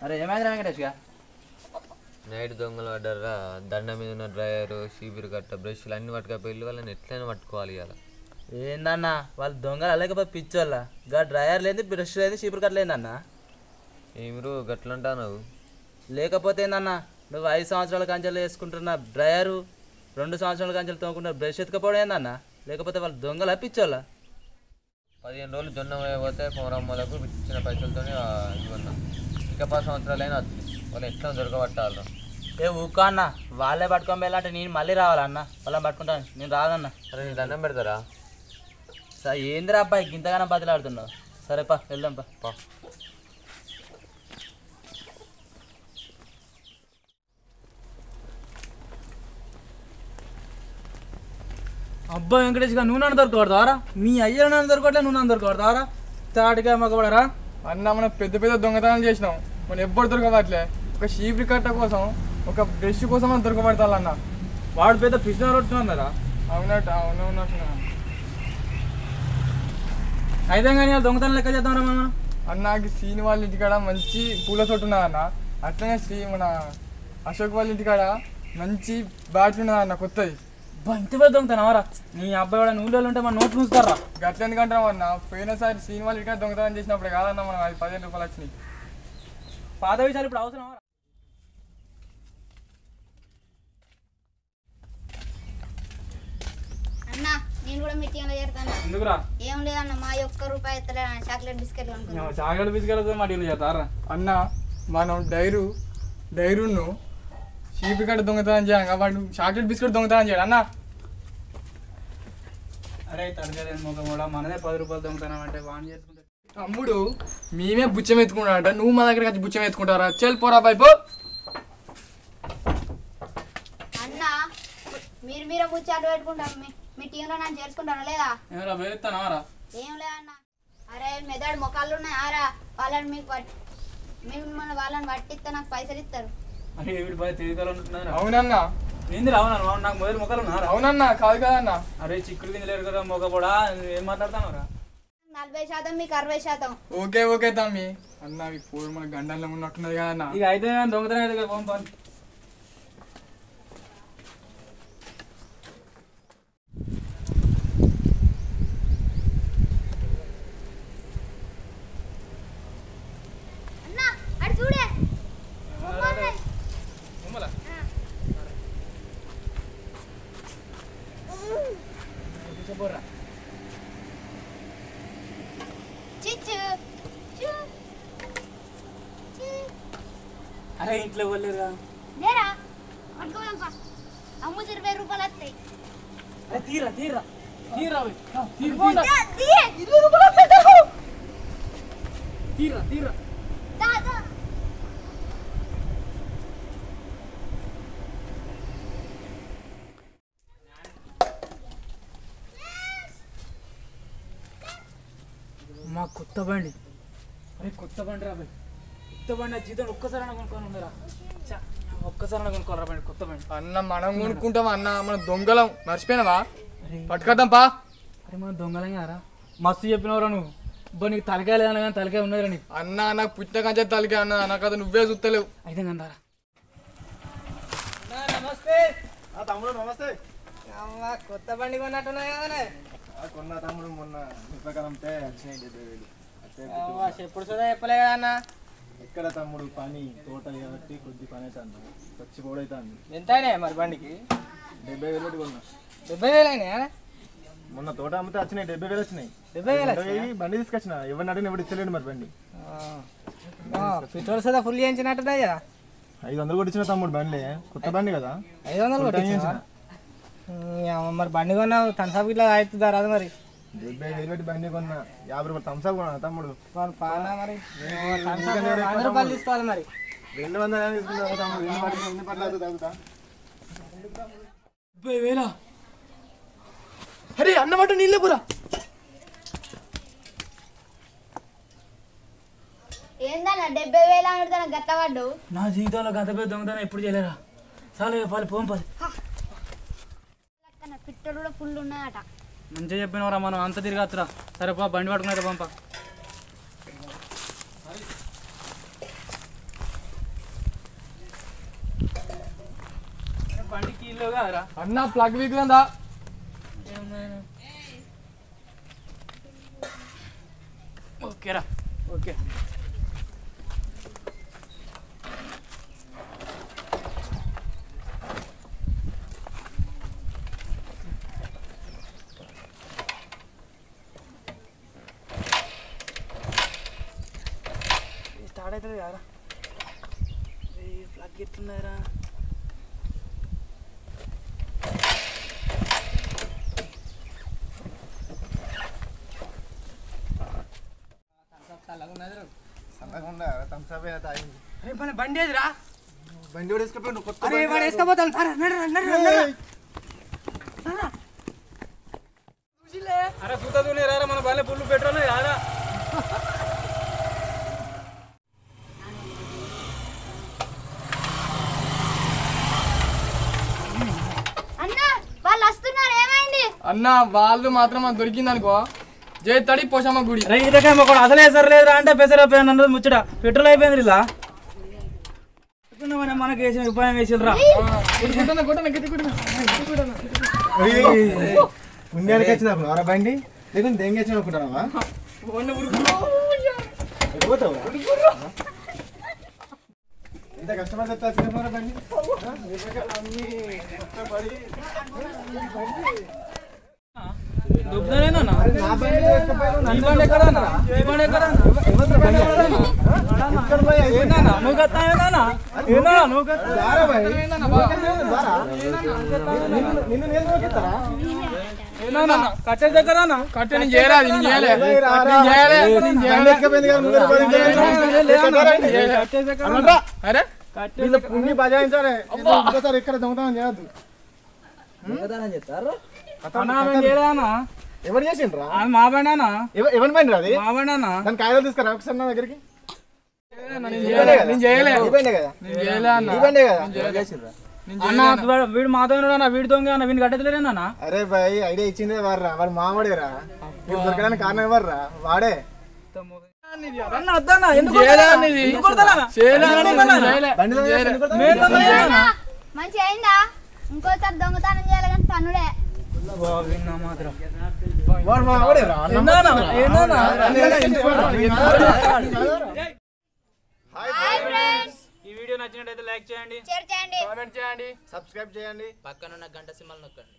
అరే ఏమైంది వెంకటేష్గా? నైట్ దొంగలు పడ్డారా? దండ మీద ఉన్న డ్రైవరు, షీపిరి కట్ట, బ్రష్లు అన్ని పట్టుకపోయి వాళ్ళని ఎట్లయినా పట్టుకోవాలి ఇవాళ. ఏందన్నా వాళ్ళు దొంగలు లేకపోతే పిచ్చోళ్ళ? గా డ్రైవర్ లేదు, బ్రష్ లేదు, షీపురు కట్ట లేదన్నా. ఏమిరు గట్లంటావు? లేకపోతే ఏందన్నా, నువ్వు 5 సంవత్సరాల కంచెలు వేసుకుంటున్న డ్రైవరు 2 సంవత్సరాల కంచెలు తోముకుంటున్న బ్రష్ ఎత్తుకపోవడం ఏందన్నా? లేకపోతే వాళ్ళు దొంగల పిచ్చోళ్ళ? 15 రోజులు జొన్న పోతే కొమరమ్మలకు ఇచ్చిన పైసలతో ఇవన్నా ఇంకా 10 సంవత్సరాలైనా వాళ్ళు ఎట్లా దొరకబట్టాలి. ఏ ఊకా అన్న, వాళ్ళే పట్టుకొని వెళ్ళాలంటే నేను మళ్ళీ రావాలన్నా? వాళ్ళని పట్టుకుంటాను, నేను రాదన్నా. అరే నీ దండం పెడతారా? సరే ఏందిరా అబ్బాయి ఇంతగానో బతిలాడుతున్నావు? సరేపా వెళ్దాంపా. అబ్బా వెంకటేష్గా నువ్వు నన్ను దొరకబడతావారా? మీ అయ్యలో నన్ను దొరకట్లే, నువ్వు నన్ను దొరకబడతావారా? తాటిగా మగబడరా అన్న. మనం పెద్ద పెద్ద దొంగతనాలు చేసినాం, మనం ఎవ్వరు దొరకబట్లే. ఒక షీప్ కట్ట కోసం, ఒక బ్రష్ కోసం మనం దొరకబడతాలన్న. వాడు పెద్ద పిసిన రొట్టున్నారా? అవునట్టు అవునవునట్టు అయితే కానీ దొంగతనం లెక్క చేద్దాం మనం. అన్నకి శ్రీని వాళ్ళ ఇంటికాడ మంచి పూల తోట ఉన్నదన్న. అట్లనే మన అశోక్ వాళ్ళ ఇంటికాడ మంచి బ్యాట్ ఉన్నదన్న కొత్తది. ఇంత పెద్ద దొంగతనవారా? నీ అబ్బాయి వాడు నూనెలు ఉంటే మన నోట్లు చూస్తారా? గట్ల ఎందుకంటాం అన్న? పోయినసారి శ్రీని వాళ్ళ ఇంటికాడ దొంగతనం చేసినప్పుడు కాదన్న మనం అది 15 రూపాయలు వచ్చినాయి. పాత విషయాలు ఇప్పుడు అవసరం. అన్నా నేను కూడా మీటింగ్లో చేరుతాను. ఎందుకురా? ఏం లేదన్న, మా ₹1 ఎత్తలే చాక్లెట్ బిస్కెట్లు అనుకున్నాను. చాక్లెట్ బిస్కెట్ మాటలు చేస్తారా అన్న? మనం డైరును షీప్ కట్ట దొంగతనం చేయాలి, వాడు చాక్లెట్ బిస్కెట్ దొంగతనం చేయాలి అన్న. అరే తరగతి మొక్క కూడా మనదే 10 రూపాయలు దొంగతనం అంటే వాణి చేసుకుంటే. తమ్ముడు మేమే బుచ్చం ఎత్తుకుంటాడంట, నువ్వు మా దగ్గర వచ్చి బుచ్చం ఎత్తుకుంటారా? చెల్ పోరా పైపు. అన్న మీరే ముచ్చాటు పెట్టుకుంటారు, మీ టీంలో నన్ను చేర్చుకుంటారా లేదా? ఏమరా వేస్తానారా? ఏం లేదన్న. అరే మెదడు మొక్కలు ఉన్నాయి ఆరా, వాళ్ళని మిమ్మల్ని వాళ్ళని పట్టిస్తే నాకు పైసలు ఇస్తారు. అరే వీడి పై తెలియదు. అవునన్నా. ఏంది రావనా? నాకు మొదలు మొక్కలు ఉన్నారా? అవునన్నా. కాదు కదన్నా. అరే చిక్కుడు కింద లేరు కదా మొక్క కూడా. ఏం మాట్లాడతానరా? 40% మీకు 60%. ఓకే ఓకే తమ్మి. అన్న అవి పూలు మన గంటల్లో ఉన్నట్టున్నది కదన్నా. ఇక అయితే దొంగతనం అయితే కదా పంపాలి. అన్న అటు చూడే. అరే ఇంట్లో వెళ్ళలేరా? లేరా పట్టుకోదాంపా, అమ్ముడు ₹20 వస్తాయి. అరే తీరా తీరా తీరా తీరా తీరా. మా కొత్త బండి. అరే కొత్త బండి రా బాయ్, కొత్త బండి. జీతం ఒక్కసారి కొనుక్కొని ఉండరా? ఒక్కసారి కొనుక్కోరా బండి, కొత్త బండి. అన్న మనం కొనుక్కుంటాం అన్న, మనం దొంగలం మర్చిపోయినావా? పట్టుకొద్దాం పా. అరే మనం దొంగలం కదరా? మస్తు చెప్పినవరా నువ్వు. ఇప్పుడు నీకు తలకాయ లేదన్నా కానీ తలకాయ ఉన్నదిరా నీకు. అన్న నాకు పుట్టిన కంచె తలకాయ అన్న, నాకు అది నువ్వే చూస్తలేవు. అయితే కందారా. నమస్తే తమ్ముడు. నమస్తే. కొత్త బండి కొన్నట్టున్నాయి కదనే? కొన్న తమ్ముడు మొన్న ప్రకారం వచ్చినాయి 70,000. ఎప్పుడు చూదా చెప్పలే కదా అన్న? ఎక్కడ తమ్ముడు పని తోట కాబట్టి కొద్ది పని అవుతుంది, వచ్చి పోడవుతుంది. ఎంత అయినాయి మరి బండికి? 70,000 కొన్నా. 70,000 అయినాయా? మొన్న తోట అమ్మితే వచ్చినాయి 70,000 వచ్చినాయి. 70,000 బండి తీసుకొచ్చిన, ఎవరిని అడిగిన ఎవరు ఇచ్చలేడు మరి బండి. పెట్రోల్ సదా ఫుల్ చేయించినట్టున్నాయి కదా? 500 కొట్టించిన తమ్ముడు బండి, కొత్త బండి కదా. 500 కొట్టించిన మరి బండి కొన్నావు? తనసాపు ఇట్లా అవుతుందా రాదు మరి? 70,000 పెట్టి బండి కొన్నా, 50 రూపాయలు థమ్స్అప్ కొన్నా తమ్ముడు. పానా మరి 100 రూపాయలు తీసుకోవాలి మరి. 200 తీసుకుంటా తమ్ముడు. ఎన్ని పట్ల తగ్గుతా? 70,000. అరే అన్నమాట నీళ్ళే పూరా. ఏందన్న 70,000 ఆడుతాను గట్టవాడు? నా జీవితంలో గత పెద్ద దొంగతనం ఎప్పుడు చేయలేరా? చాలు పాలి పోం పాలి. పిట్టలు కూడా ఫుల్ ఉన్నాయట. మంచిగా చెప్పినవరా, మనం అంత తిరిగత్తురా. సరే పా బండి పట్టుకున్నట్టు పంప. బండి కీలో కాదురా. అన్న ప్లగ్ వీక్లందా ఓకేరా ఓకే. స్టార్ట్ అవుతుంది కదా. ప్లగ్ ఎట్లున్నారా? అరే మన బండి ఏదిరా? బండి కూడా వేసుకపోయి కొత్త అరే వాడు వేసుకోపోతాను. అరే చూతూనే రారా, మన బండి ఫుల్ పెట్రోల్ రారా. అన్న వాళ్ళు వస్తున్నారు, ఏమైంది? అన్న వాళ్ళు మాత్రం మనకు దొరికింది అనుకో జైతడి పోషమ్మ గుడి. అరే ఇదకే మాకు అసలే సరే లేదురా అంటే పెసరైపోయాను అన్నది ముచ్చట. పెట్రోల్ అయిపోయింది ఇలా. మనకి వేసిన ఉపాయం వేసిరా. పుణ్యానికి వచ్చినప్పుడు ఎవరా బండి లేకుంటే దెంగి వచ్చిన అనుకుంటున్నావా? ఇంత కష్టపడి చెప్తా వచ్చిన బండి కట్టె దగ్గర కట్టె నేను చేయలేదు, నేను చేయలే. అరే పుణ్య బజాయించాలి ఇంకోసారి ఇక్కడ దొంగతనం చేయొద్దు. ఎవరు చేసిండ్రా? మా బండి అన్న, ఎవరి బండి అది? మా బండి అన్న. దాని కాయలు తీసుకురా ఒకసారి నా దగ్గరికి. నేను చేయలే ఈ బండే కదా, నేను చేయలే అన్న. ఈ బండే కదా. అన్న వీడు మాతో అన్న, వీడి దొంగ అన్న, వీడిని కట్టలేరేనా? అరే భాయ్ ఐడియా ఇచ్చిందే వాడురా, వాడు మావాడేరా. మీరు దొరకడానికి కారణం ఎవర్రా? వాడే. అన్న వద్దన్నా, ఎందుకు మంచి అయిందా? ఇంకోసారి దొంగతనం చేయాలి కానీ తన్నుడే. వాడు మావాడేరా. హాయ్ ఫ్రెండ్స్, ఈ వీడియో నచ్చినట్టయితే లైక్ చేయండి, షేర్ చేయండి, కామెంట్ చేయండి, సబ్స్క్రైబ్ చేయండి, పక్కనున్న గంట సింబల్ నొక్కండి.